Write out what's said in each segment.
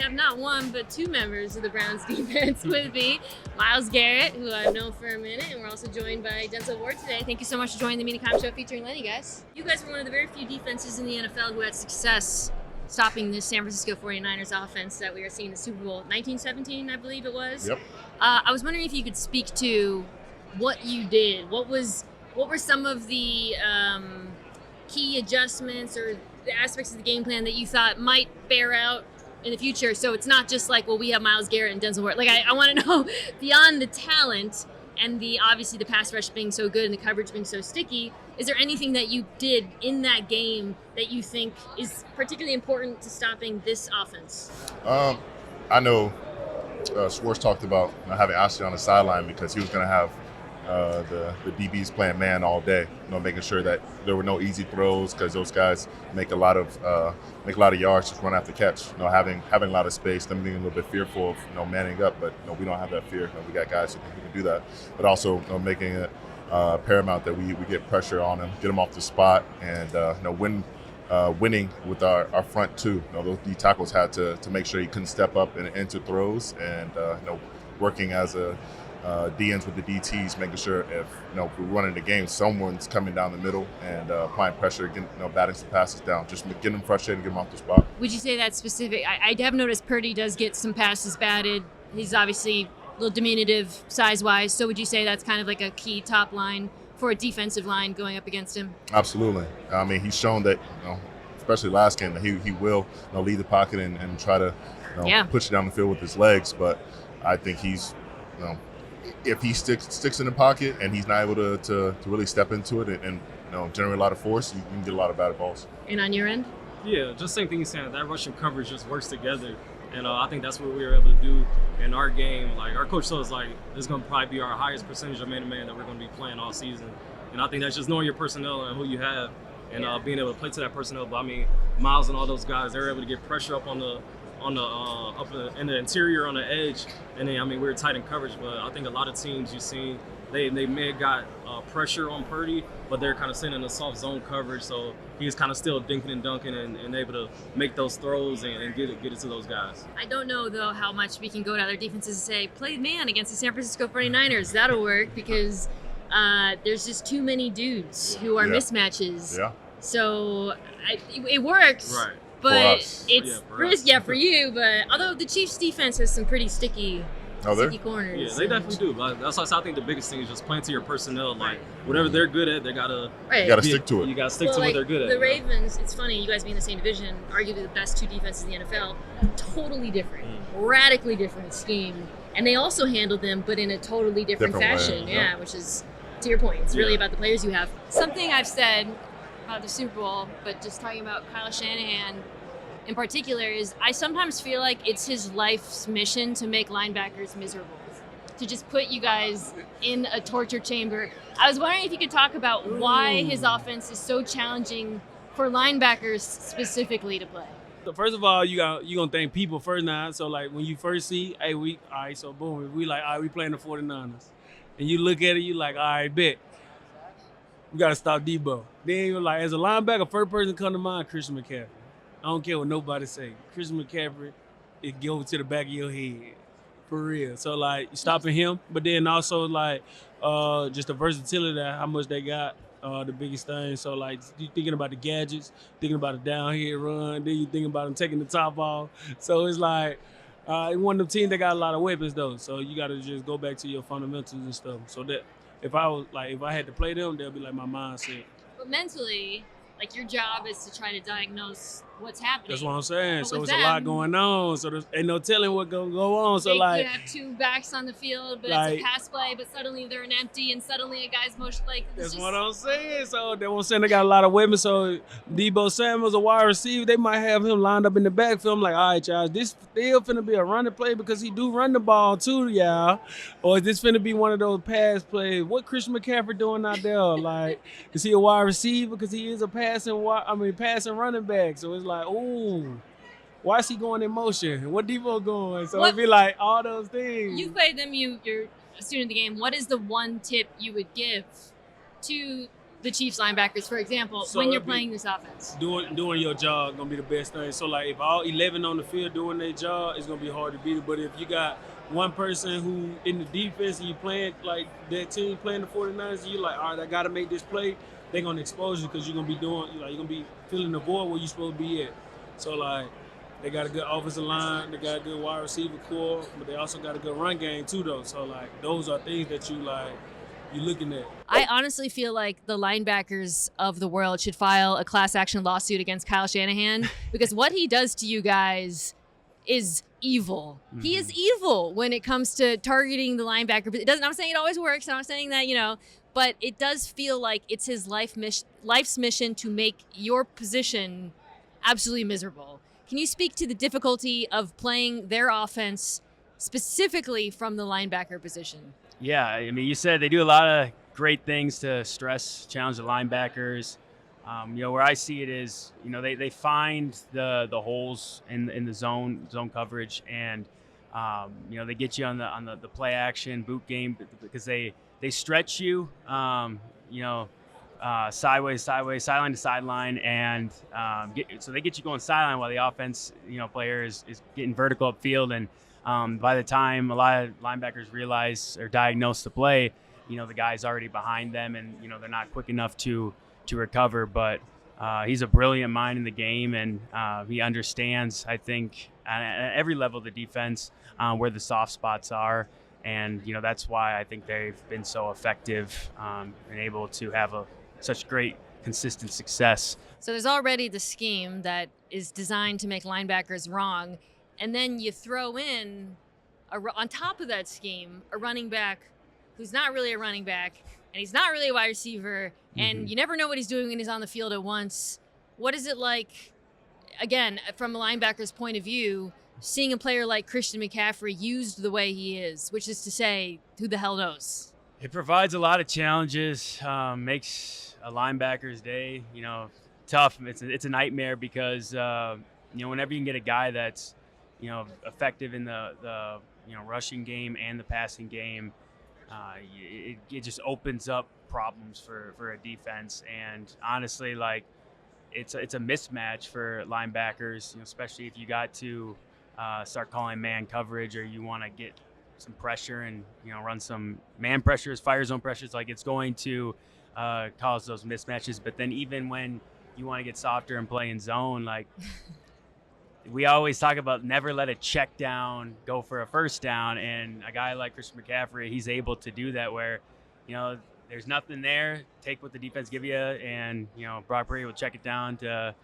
have not one, but two members of the Browns defense with me. Myles Garrett, who I've known for a minute, and we're also joined by Denzel Ward today. Thank you so much for joining the Mina Show featuring Lenny, guys. You guys were one of the very few defenses in the NFL who had success stopping this San Francisco 49ers offense that we are seeing in the Super Bowl 1917, I believe it was. Yep. I was wondering if you could speak to what you did. What were some of the key adjustments or the aspects of the game plan that you thought might bear out in the future? So it's not just like, well, we have Myles Garrett and Denzel Ward. Like, I want to know, beyond the talent and obviously the pass rush being so good and the coverage being so sticky, is there anything that you did in that game that you think is particularly important to stopping this offense? I know Schwartz talked about having Ashley on the sideline because he was going to have the DBs playing man all day, making sure that there were no easy throws because those guys make a lot of yards just run after catch. Having a lot of space, them being a little bit fearful of manning up, but we don't have that fear. We got guys who can do that, but also making it paramount that we get pressure on them, get them off the spot, and winning with our front too. Those D tackles had to make sure he couldn't step up and into throws, and working as a DNs with the DTs, making sure if we're running the game, someone's coming down the middle and applying pressure, getting, batting some passes down, just getting them frustrated and get them off the spot. Would you say that's specific? I have noticed Purdy does get some passes batted. He's obviously a little diminutive size-wise. So would you say that's kind of like a key top line for a defensive line going up against him? Absolutely. I mean, he's shown that, especially last game, that he will lead the pocket and try to push it down the field with his legs. But I think he's, if he sticks in the pocket and he's not able to really step into it and generate a lot of force, you can get a lot of bad balls. And on your end? Yeah, just same thing you're saying. That rushing coverage just works together. And I think that's what we were able to do in our game. Like, our coach told us, like, this is going to probably be our highest percentage of man-to-man that we're going to be playing all season. And I think that's just knowing your personnel and who you have and being able to play to that personnel. But, I mean, Myles and all those guys, they're able to get pressure up in the interior on the edge. And then, I mean, we were tight in coverage. But I think a lot of teams you've seen, they may have got pressure on Purdy, but they're kind of sitting in a soft zone coverage. So he's kind of still dinking and dunking and able to make those throws and get it to those guys. I don't know, though, how much we can go to other defenses and say, play man against the San Francisco 49ers. That'll work because there's just too many dudes who are mismatches. Yeah. So it works. Right. But it's for you. But although the Chiefs' defense has some pretty sticky corners. Yeah, they definitely do. But that's why I think the biggest thing is just playing to your personnel. Like, whatever they're good at, they gotta stick to it. You gotta stick to what they're good at. The Ravens, it's funny, you guys being in the same division, arguably the best two defenses in the NFL, totally different, radically different scheme. And they also handled them, but in a totally different fashion. Way, yeah, which is, to your point, it's really about the players you have. Something I've said about the Super Bowl, but just talking about Kyle Shanahan in particular, is I sometimes feel like it's his life's mission to make linebackers miserable, to just put you guys in a torture chamber. I was wondering if you could talk about why his offense is so challenging for linebackers specifically to play. So first of all, you gonna thank people first now. So like when you first see, hey, all right, so boom, we like, all right, we playing the 49ers. And you look at it, you like, all right, bet. We gotta stop Debo. Then you're like, as a linebacker, first person come to mind, Christian McCaffrey. I don't care what nobody say. Christian McCaffrey, it go to the back of your head, for real. So like stopping him, but then also like just the versatility that how much they got, the biggest thing. So like you thinking about the gadgets, thinking about a downhill run, then you thinking about them taking the top off. So it's like one of them teams that got a lot of weapons though. So you got to just go back to your fundamentals and stuff. So that if I had to play them, they'll be like my mindset. But mentally, like your job is to try to diagnose what's happening. That's what I'm saying. But so it's them, a lot going on. So there's ain't no telling what's gonna go on. So like you have two backs on the field, but like, it's a pass play, but suddenly they're an empty, and suddenly a guy's motion like. That's what I'm saying. So they won't saying they got a lot of weapons. So Debo Samuel's a wide receiver. They might have him lined up in the backfield. I'm like, all right, y'all, this still finna be a running play because he do run the ball too, y'all. Or is this finna be one of those pass plays? What Christian McCaffrey doing out there? Like, is he a wide receiver? Because he is a passing running back. So it's like, ooh. Why is he going in motion? What Debo going? So it'd be like all those things. You played them. You're a student of the game. What is the one tip you would give to the Chiefs linebackers, for example, So when you're it'd be- playing this offense? Doing your job gonna be the best thing. So like if all 11 on the field doing their job, it's gonna be hard to beat it. But if you got one person who in the defense and you playing like that team playing the 49ers, and you're like, all right, I gotta make this play, they're gonna expose you because you're gonna be you're gonna be filling the void where you're supposed to be at. So like they got a good offensive line, they got a good wide receiver core, but they also got a good run game too though. So like those are things that you're looking at. I honestly feel like the linebackers of the world should file a class action lawsuit against Kyle Shanahan because what he does to you guys is evil. Mm-hmm. He is evil when it comes to targeting the linebacker. But I'm not saying it always works. I'm not saying that, but it does feel like it's his life's mission to make your position absolutely miserable. Can you speak to the difficulty of playing their offense specifically from the linebacker position? Yeah, I mean, you said they do a lot of great things to challenge the linebackers. Where I see it is, they find the holes in the zone coverage, and they get you on the play action boot game because they stretch you, sideways, sideline to sideline, and so they get you going sideline while the offense, player is getting vertical upfield, and by the time a lot of linebackers realize or diagnose the play, the guy's already behind them, and they're not quick enough to recover. But he's a brilliant mind in the game, and he understands, I think, at every level of the defense where the soft spots are, and that's why I think they've been so effective and able to have such great consistent success. So there's already the scheme that is designed to make linebackers wrong. And then you throw in, on top of that scheme, a running back who's not really a running back, and he's not really a wide receiver, and you never know what he's doing when he's on the field at once. What is it like, again, from a linebacker's point of view, seeing a player like Christian McCaffrey used the way he is, which is to say, who the hell knows? It provides a lot of challenges, makes a linebacker's day, tough. It's a nightmare because, whenever you can get a guy that's effective in the rushing game and the passing game, it just opens up problems for a defense. And honestly, like it's a mismatch for linebackers, especially if you got to start calling man coverage, or you want to get some pressure and run some man pressures, fire zone pressures. Like it's going to cause those mismatches. But then even when you want to get softer and play in zone, like we always talk about never let a check down go for a first down, and a guy like Christian McCaffrey, he's able to do that where, there's nothing there, take what the defense give you, and, Brock Purdy will check it down to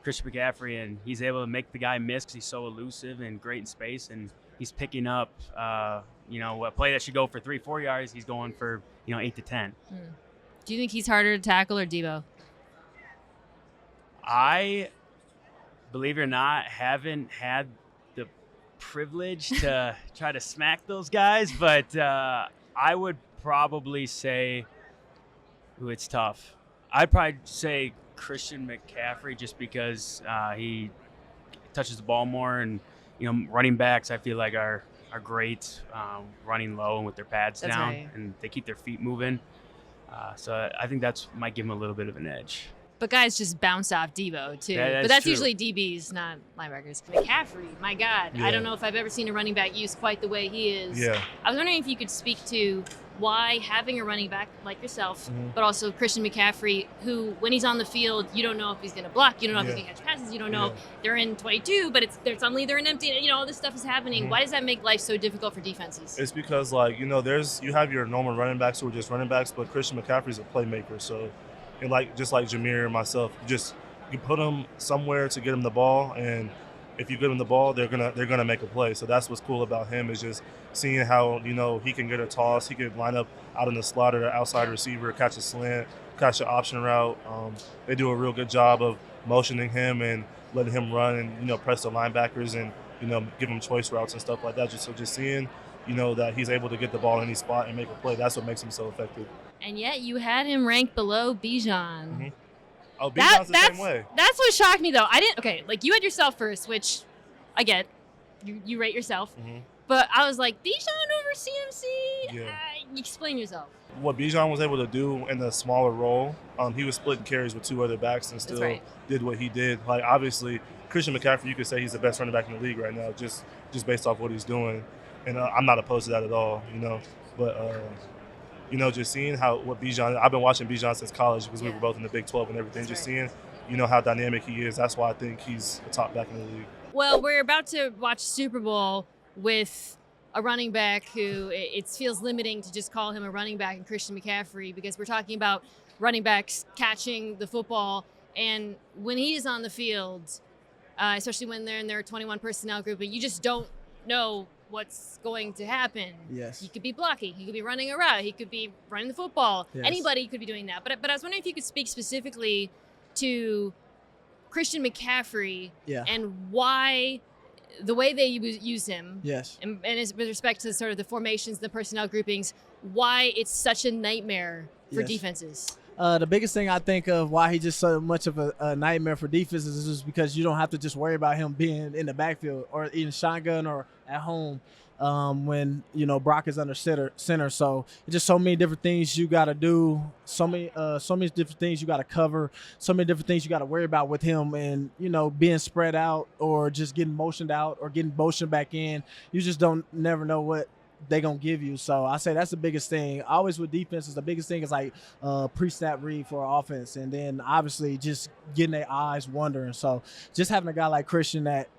Christian McCaffrey, and he's able to make the guy miss because he's so elusive and great in space, and he's picking up, a play that should go for 3-4 yards, he's going for, 8 to 10. Do you think he's harder to tackle or Debo? I, believe it or not, haven't had the privilege to try to smack those guys, but I would probably say, it's tough. I'd probably say Christian McCaffrey just because he touches the ball more, and running backs I feel like are great running low and with their pads That's down, right. and they keep their feet moving. So I think that's might give him a little bit of an edge. But guys just bounce off Debo, too. That's but that's true. usually DBs, not linebackers. McCaffrey, my God. Yeah. I don't know if I've ever seen a running back used quite the way he is. Yeah. I was wondering if you could speak to why having a running back like yourself, but also Christian McCaffrey, who, when he's on the field, you don't know if he's going to block, you don't know if he's going to catch passes, you don't know they're in 22, but they're suddenly they're in empty, all this stuff is happening. Why does that make life so difficult for defenses? It's because, you have your normal running backs who are just running backs, but Christian McCaffrey's a playmaker. So, and just like Jameer and myself, you put him somewhere to get him the ball, and if you give him the ball, they're gonna make a play. So that's what's cool about him, is just seeing how he can get a toss, he can line up out in the slot or outside receiver, catch a slant, catch an option route. They do a real good job of motioning him and letting him run and press the linebackers and give him choice routes and stuff like that. Just seeing that he's able to get the ball in any spot and make a play, that's what makes him so effective. And yet you had him ranked below Bijan. Oh, Bijan's the same way. That's what shocked me, though. You had yourself first, which I get. You rate yourself. But I was like, Bijan over CMC? Yeah. Explain yourself. What Bijan was able to do in a smaller role, he was splitting carries with 2 other backs and still right. did what he did. Like, obviously, Christian McCaffrey, you could say he's the best running back in the league right now, just based off what he's doing. And I'm not opposed to that at all, But, just seeing what Bijan, I've been watching Bijan since college because we were both in the Big 12 and everything. Just seeing, how dynamic he is. That's why I think he's a top back in the league. Well, we're about to watch Super Bowl with a running back who it feels limiting to just call him a running back and Christian McCaffrey, because we're talking about running backs catching the football. And when he is on the field, especially when they're in their 21 personnel group, and you just don't know what's going to happen. Yes. He could be blocking. He could be running a route. He could be running the football. Yes. Anybody could be doing that. But I was wondering if you could speak specifically to Christian McCaffrey and why the way they use him. Yes. And with respect to sort of the formations, the personnel groupings, why it's such a nightmare for defenses. The biggest thing I think of why he's just so much of a nightmare for defenses is just because you don't have to just worry about him being in the backfield or in shotgun or at home when Brock is under center. So it's just so many different things you got to do, so many different things you got to cover, so many different things you got to worry about with him, and being spread out or just getting motioned out or getting motioned back in. You just never know what they're going to give you. So I say that's the biggest thing. Always with defenses, the biggest thing is like pre-snap read for our offense, and then obviously just getting their eyes wandering. So just having a guy like Christian that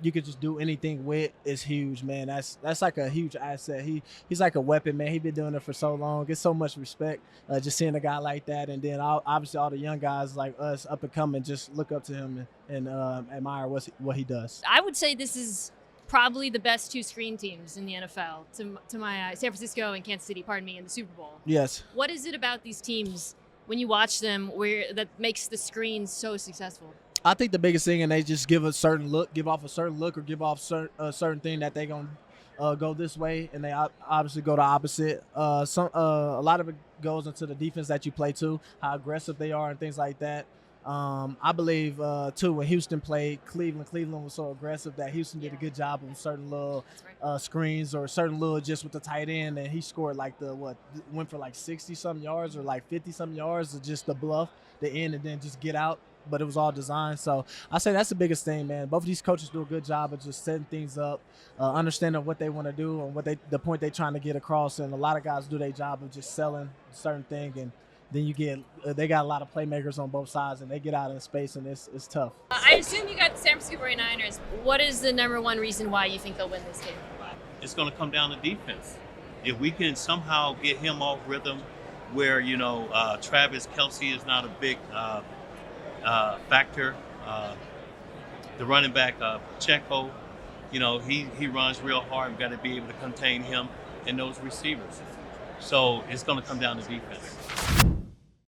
you could just do anything with is huge, man. That's like a huge asset. He's like a weapon, man. He's been doing it for so long. Get so much respect just seeing a guy like that, and then obviously all the young guys like us up and coming just look up to him and admire what he does. I would say this is probably the best 2 screen teams in the NFL to my eye. San Francisco and Kansas City, in the Super Bowl. Yes. What is it about these teams when you watch them that makes the screen so successful? I think the biggest thing, and they just give off a certain look, or give off a certain thing that they're going to go this way, and they obviously go the opposite. A lot of it goes into the defense that you play to, how aggressive they are and things like that. I believe, too, when Houston played Cleveland was so aggressive that Houston did a good job of certain little screens or certain little just with the tight end, and he scored went for like 60-something yards or like 50-something yards, or just the bluff, the end, and then just get out. But it was all designed. So I say that's the biggest thing, man. Both of these coaches do a good job of just setting things up, understanding what they want to do and the point they're trying to get across. And a lot of guys do their job of just selling a certain thing, and then they got a lot of playmakers on both sides, and they get out in space, and it's tough. I assume you got the San Francisco 49ers. What is the number one reason why you think they'll win this game? It's going to come down to defense. If we can somehow get him off rhythm where, Travis Kelce is not a big factor. The running back, Pacheco, he runs real hard. We've got to be able to contain him and those receivers. So it's going to come down to defense.